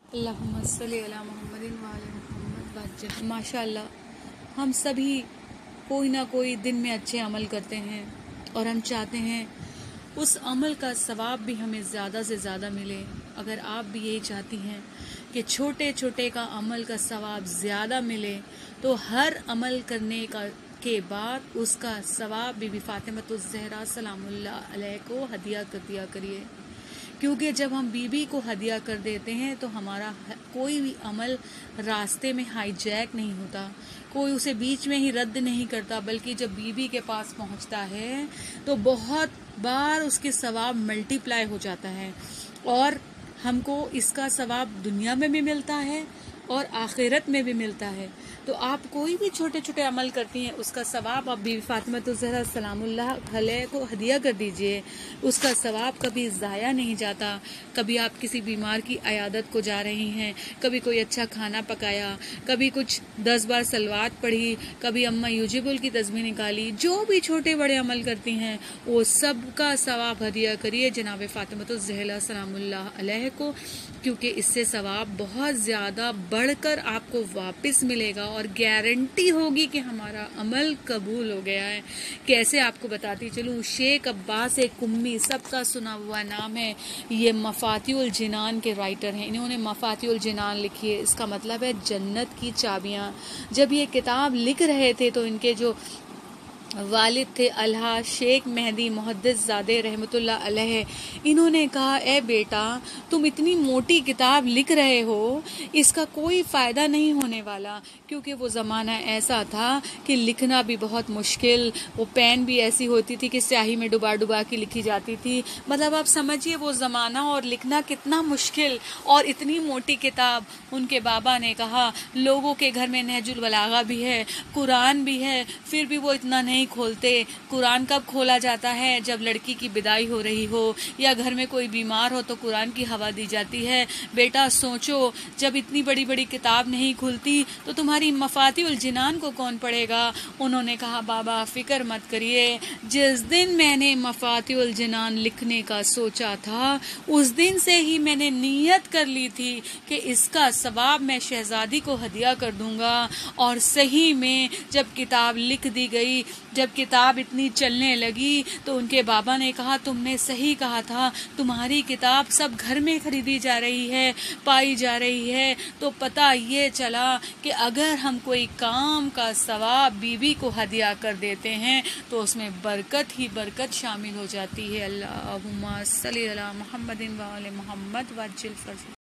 अल्लाहुम्मा सल्ली अला मुहम्मदिन व आले मुहम्मद वज्जह। माशाअल्लाह हम सभी कोई ना कोई दिन में अच्छे अमल करते हैं और हम चाहते हैं उस अमल का सवाब भी हमें ज़्यादा से ज़्यादा मिले। अगर आप भी यही चाहती हैं कि छोटे छोटे का अमल का सवाब ज़्यादा मिले तो हर अमल करने के बाद उसका सवाब बीबी फातिमतुज़ ज़हरा सलामुल्लाह अलैहा को हदिया कर दिया करिए, क्योंकि जब हम बीबी को हदिया कर देते हैं तो हमारा कोई भी अमल रास्ते में हाईजैक नहीं होता, कोई उसे बीच में ही रद्द नहीं करता, बल्कि जब बीबी के पास पहुंचता है तो बहुत बार उसके सवाब मल्टीप्लाई हो जाता है और हमको इसका सवाब दुनिया में भी मिलता है और आखिरत में भी मिलता है। तो आप कोई भी छोटे छोटे अमल करती हैं उसका सवाब आप बीबी फातिमतुज़ ज़हरा सलामुल्लाह अलैहा को हदिया कर दीजिए, उसका सवाब कभी ज़ाया नहीं जाता। कभी आप किसी बीमार की अयादत को जा रही हैं, कभी कोई अच्छा खाना पकाया, कभी कुछ 10 बार सलवात पढ़ी, कभी अम्मा यूजिबुल की तस्बीह निकाली, जो भी छोटे बड़े अमल करती हैं वो सब का सवाब हदिया करिए जनाब फातिमतुज़ ज़हरा सलामुल्लाह अलैहा को, क्योंकि इससे सवाब बहुत ज़्यादा बढ़कर आपको वापस मिलेगा और गारंटी होगी कि हमारा अमल कबूल हो गया है। कैसे आपको बताती चलूँ, शेख अब्बास कुम्मी सबका सुना हुआ नाम है, ये मफातिउल जिनान के राइटर हैं, इन्होंने मफातिउल जिनान लिखी है, इसका मतलब है जन्नत की चाबियाँ। जब ये किताब लिख रहे थे तो इनके जो वालिद थे अल्हा शेख मेहदी मुहद्दिस ज़ादे रहमतुल्लाह अलैह, इन्होंने कहा ए बेटा तुम इतनी मोटी किताब लिख रहे हो, इसका कोई फ़ायदा नहीं होने वाला, क्योंकि वो ज़माना ऐसा था कि लिखना भी बहुत मुश्किल, वो पेन भी ऐसी होती थी कि स्याही में डुबा डुबा के लिखी जाती थी। मतलब आप समझिए वो ज़माना और लिखना कितना मुश्किल, और इतनी मोटी किताब। उनके बाबा ने कहा लोगों के घर में नहजुल बलागा भी है, कुरान भी है, फिर भी वो इतना नहीं खोलते। कुरान कब खोला जाता है? जब लड़की की विदाई हो रही हो या घर में कोई बीमार हो तो कुरान की हवा दी जाती है। बेटा सोचो, जब इतनी बड़ी बड़ी किताब नहीं खुलती तो तुम्हारी मफातिउल जिनान को कौन पढ़ेगा? उन्होंने कहा बाबा फिक्र मत करिए, जिस दिन मैंने मफातिउल जिनान लिखने का सोचा था उस दिन से ही मैंने नियत कर ली थी कि इसका सवाब मैं शहजादी को हदिया कर दूंगा। और सही में जब किताब लिख दी गई, जब किताब इतनी चलने लगी तो उनके बाबा ने कहा तुमने सही कहा था, तुम्हारी किताब सब घर में खरीदी जा रही है, पाई जा रही है। तो पता ये चला कि अगर हम कोई काम का सवाब बीवी को हदिया कर देते हैं तो उसमें बरकत ही बरकत शामिल हो जाती है। अल्लाहुम्मा सल्ली अला मुहम्मदिन व आले मुहम्मद वज्जिल फर्ज।